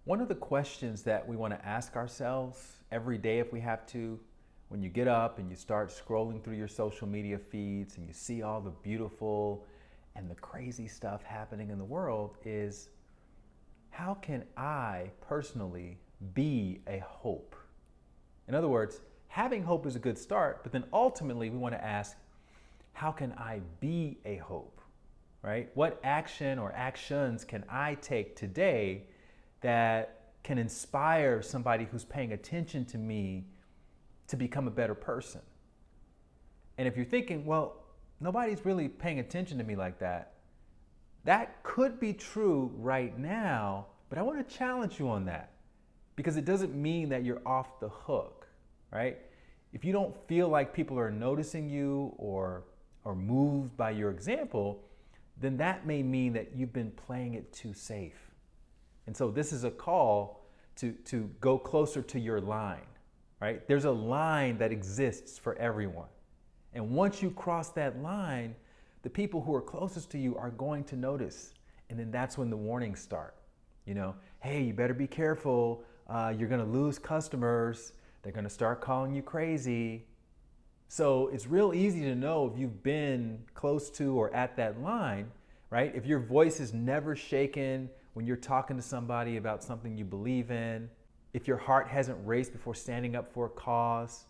One of the questions that we want to ask ourselves every day, if we have to, when you get up and you start scrolling through your social media feeds and you see all the beautiful and the crazy stuff happening in the world, is how can I personally be a hope? In other words, having hope is a good start, but then ultimately we want to ask, how can I be a hope, right? What action or actions can I take today that can inspire somebody who's paying attention to me to become a better person? And if you're thinking, well, nobody's really paying attention to me like that, that could be true right now, but I want to challenge you on that, because it doesn't mean that you're off the hook, right? If you don't feel like people are noticing you or moved by your example, then that may mean that you've been playing it too safe. And so this is a call to go closer to your line, right? There's a line that exists for everyone. And once you cross that line, the people who are closest to you are going to notice. And then that's when the warnings start. You know, hey, you better be careful. You're going to lose customers. They're going to start calling you crazy. So it's real easy to know if you've been close to or at that line, right? If your voice is never shaken when you're talking to somebody about something you believe in, if your heart hasn't raced before standing up for a cause,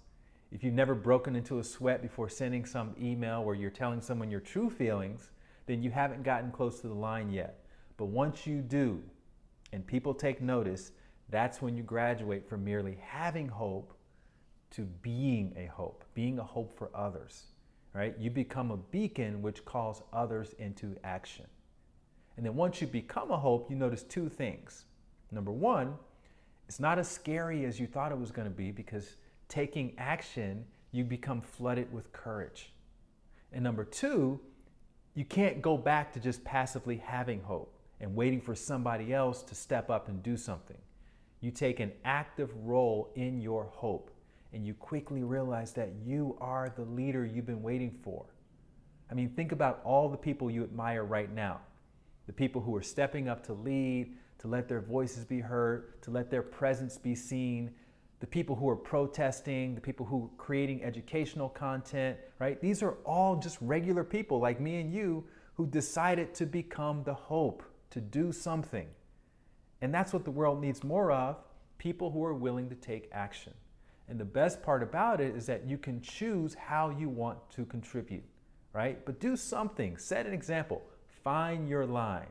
if you've never broken into a sweat before sending some email where you're telling someone your true feelings, then you haven't gotten close to the line yet. But once you do, and people take notice, that's when you graduate from merely having hope to being a hope for others, right? You become a beacon which calls others into action. And then once you become a hope, you notice two things. Number one, it's not as scary as you thought it was going to be, because taking action, you become flooded with courage. And number two, you can't go back to just passively having hope and waiting for somebody else to step up and do something. You take an active role in your hope, and you quickly realize that you are the leader you've been waiting for. I mean, think about all the people you admire right now. The people who are stepping up to lead, to let their voices be heard, to let their presence be seen. The people who are protesting, the people who are creating educational content, right? These are all just regular people like me and you who decided to become the hope, to do something. And that's what the world needs more of, people who are willing to take action. And the best part about it is that you can choose how you want to contribute, right? But do something, set an example, find your line.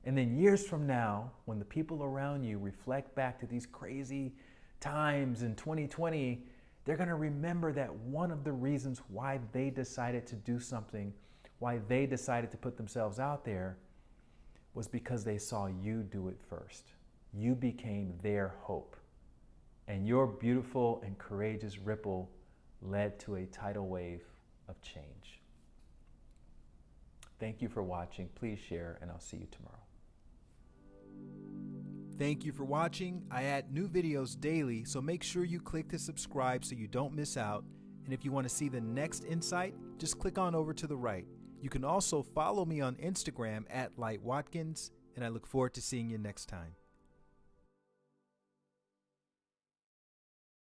And then years from now, when the people around you reflect back to these crazy times in 2020, they're going to remember that one of the reasons why they decided to do something, why they decided to put themselves out there, was because they saw you do it first. You became their hope. And your beautiful and courageous ripple led to a tidal wave of change. Thank you for watching. Please share, and I'll see you tomorrow. Thank you for watching. I add new videos daily, so make sure you click to subscribe so you don't miss out. And if you want to see the next insight, just click on over to the right. You can also follow me on Instagram @LightWatkins, and I look forward to seeing you next time.